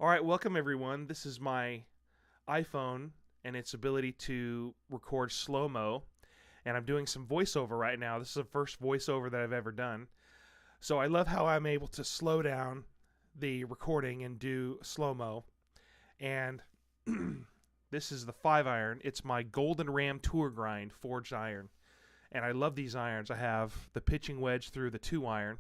All right, welcome everyone. This is my iPhone and its ability to record slow-mo, and I'm doing some voiceover right now. This is the first voiceover that I've ever done. So I love how I'm able to slow down the recording and do slow-mo. And this is the 5-iron. It's my Golden Ram Tour Grind forged iron. And I love these irons. I have the pitching wedge through the 2-iron.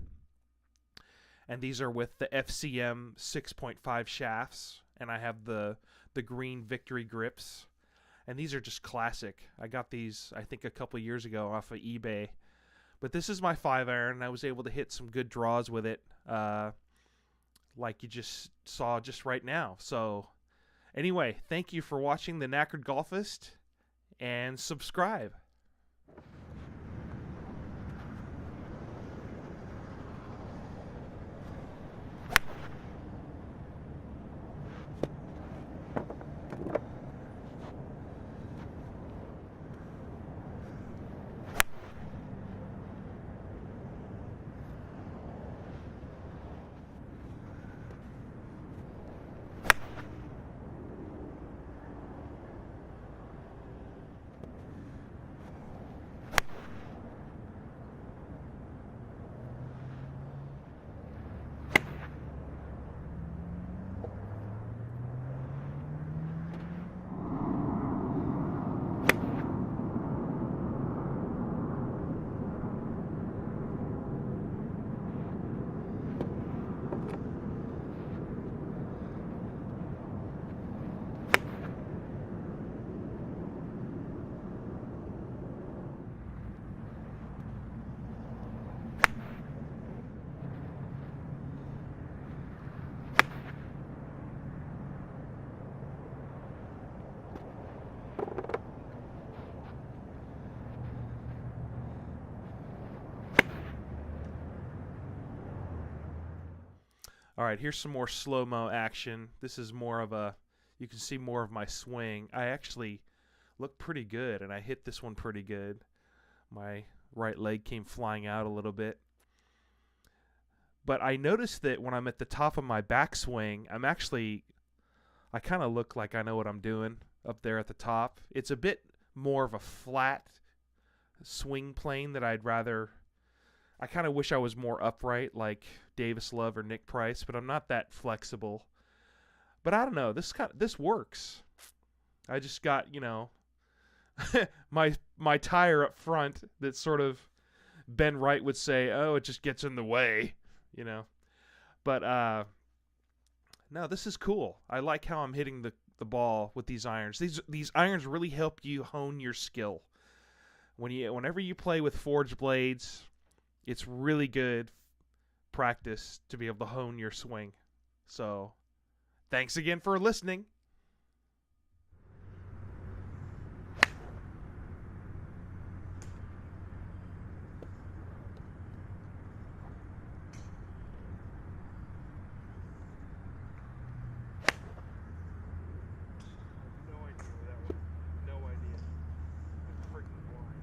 And these are with the FCM 6.5 shafts. And I have the green Victory grips. And these are just classic. I got these, I think, a couple years ago off of eBay. But this is my 5-iron, and I was able to hit some good draws with it, like you just saw just right now. So, anyway, thank you for watching the Knackered Golfist, and subscribe. All right, here's some more slow-mo action. This is more of a, you can see more of my swing. I actually look pretty good, and I hit this one pretty good. My right leg came flying out a little bit. But I noticed that when I'm at the top of my backswing, I kind of look like I know what I'm doing up there at the top. It's a bit more of a flat swing plane that I kind of wish I was more upright like Davis Love or Nick Price, but I'm not that flexible. But I don't know, this works. I just got, my tire up front that sort of Ben Wright would say, "Oh, it just gets in the way," But no, this is cool. I like how I'm hitting the ball with these irons. These irons really help you hone your skill. Whenever you play with forged blades, it's really good practice to be able to hone your swing. So, thanks again for listening. No idea where that was. No idea. I'm freaking blind.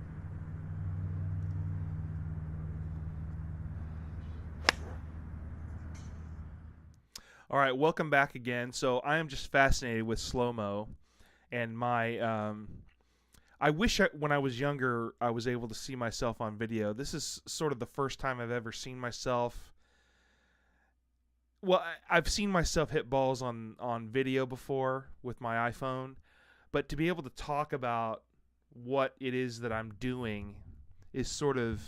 All right, welcome back again. So I am just fascinated with slow-mo, and I wish when I was younger I was able to see myself on video. This is sort of the first time I've ever seen myself. Well, I've seen myself hit balls on video before with my iPhone, but to be able to talk about what it is that I'm doing is sort of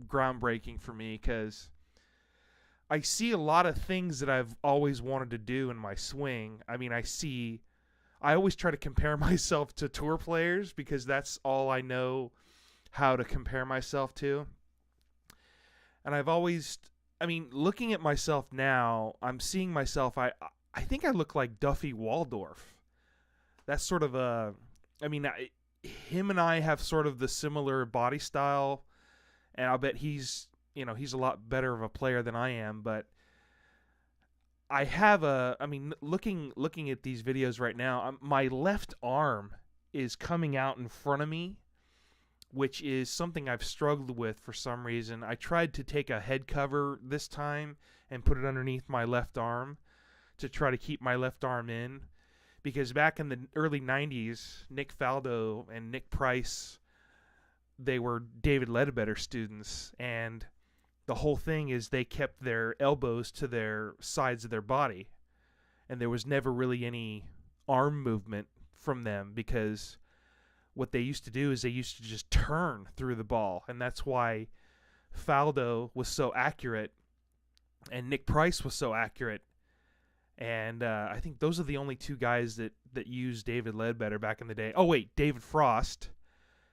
groundbreaking for me, because I see a lot of things that I've always wanted to do in my swing. I mean, I always try to compare myself to tour players because that's all I know how to compare myself to. And looking at myself now, I'm seeing myself, I think I look like Duffy Waldorf. That's sort of him and I have sort of the similar body style, and I'll bet he's a lot better of a player than I am, but I have looking at these videos right now, my left arm is coming out in front of me, which is something I've struggled with for some reason. I tried to take a head cover this time and put it underneath my left arm to try to keep my left arm in, because back in the early 90s, Nick Faldo and Nick Price, they were David Ledbetter students, and the whole thing is they kept their elbows to their sides of their body, and there was never really any arm movement from them, because what they used to do is they used to just turn through the ball, and that's why Faldo was so accurate and Nick Price was so accurate. And I think those are the only two guys that used David Ledbetter back in the day. Oh, wait, David Frost.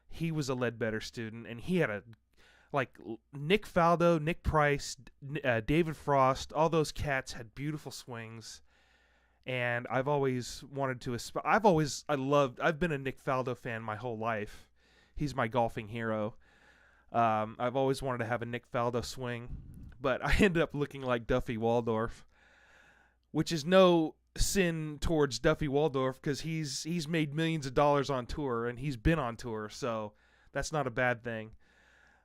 He was a Ledbetter student, and he had Nick Faldo, Nick Price, David Frost, all those cats had beautiful swings. And I've always wanted to I've been a Nick Faldo fan my whole life. He's my golfing hero. I've always wanted to have a Nick Faldo swing, but I ended up looking like Duffy Waldorf, which is no sin towards Duffy Waldorf, because he's made millions of dollars on tour, and he's been on tour, so that's not a bad thing.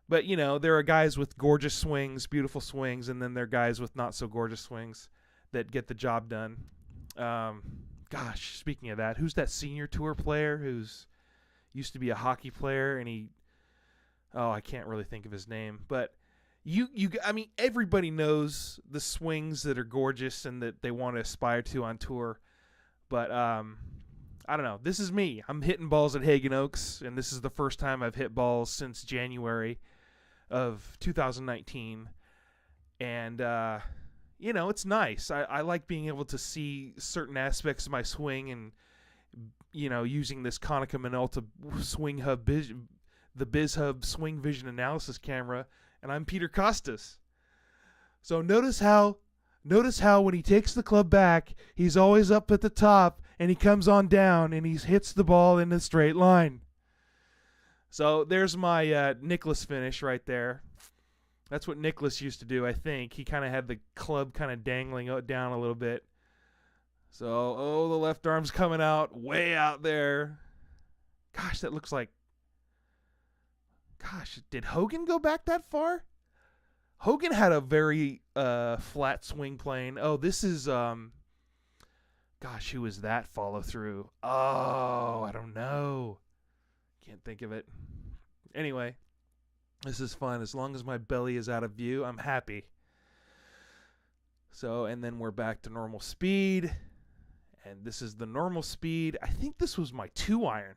But, you know, there are guys with gorgeous swings, beautiful swings, and then there are guys with not so gorgeous swings that get the job done. Gosh, speaking of that, who's that senior tour player who's used to be a hockey player, and I can't really think of his name, but I mean, everybody knows the swings that are gorgeous and that they want to aspire to on tour. But I don't know. This is me. I'm hitting balls at Hagen Oaks, and this is the first time I've hit balls since January of 2019. And you know, it's nice. I like being able to see certain aspects of my swing, and you know, using this Konica Minolta Swing Hub, the BizHub Swing Vision Analysis camera. And I'm Peter Costas. So notice how when he takes the club back, he's always up at the top, and he comes on down, and he hits the ball in a straight line. So there's my Nicklaus finish right there. That's what Nicklaus used to do, I think. He kind of had the club kind of dangling down a little bit. So, the left arm's coming out, way out there. Gosh, that looks like... Gosh, did Hogan go back that far? Hogan had a very flat swing plane. Oh, this is, gosh, who was that follow through? Oh, I don't know. Can't think of it. Anyway, this is fun. As long as my belly is out of view, I'm happy. So, and then we're back to normal speed. And this is the normal speed. I think this was my 2-iron.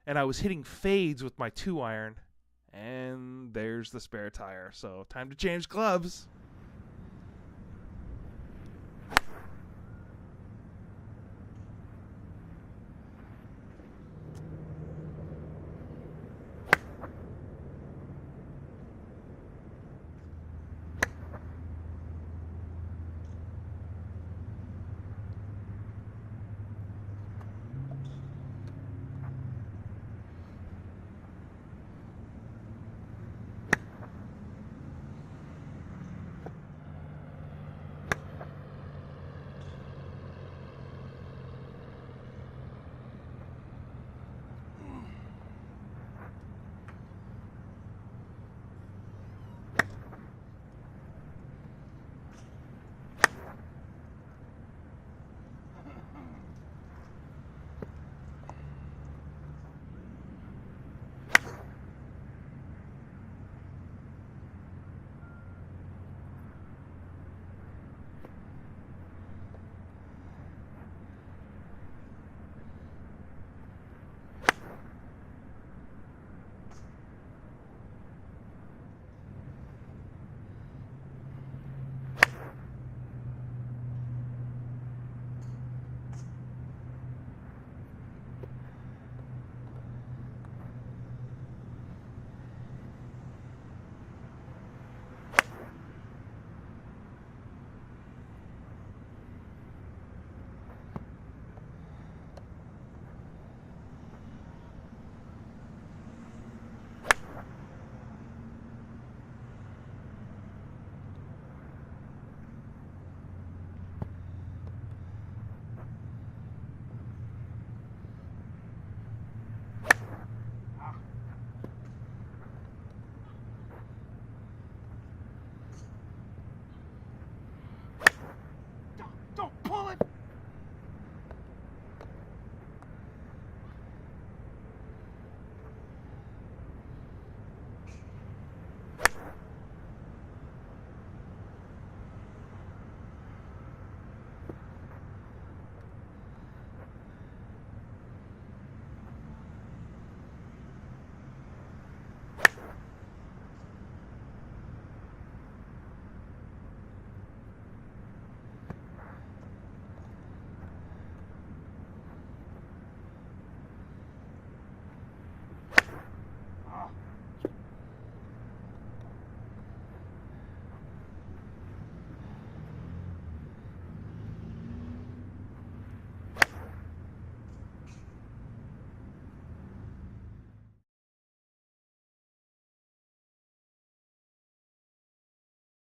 And I was hitting fades with my 2-iron. And there's the spare tire. So time to change clubs.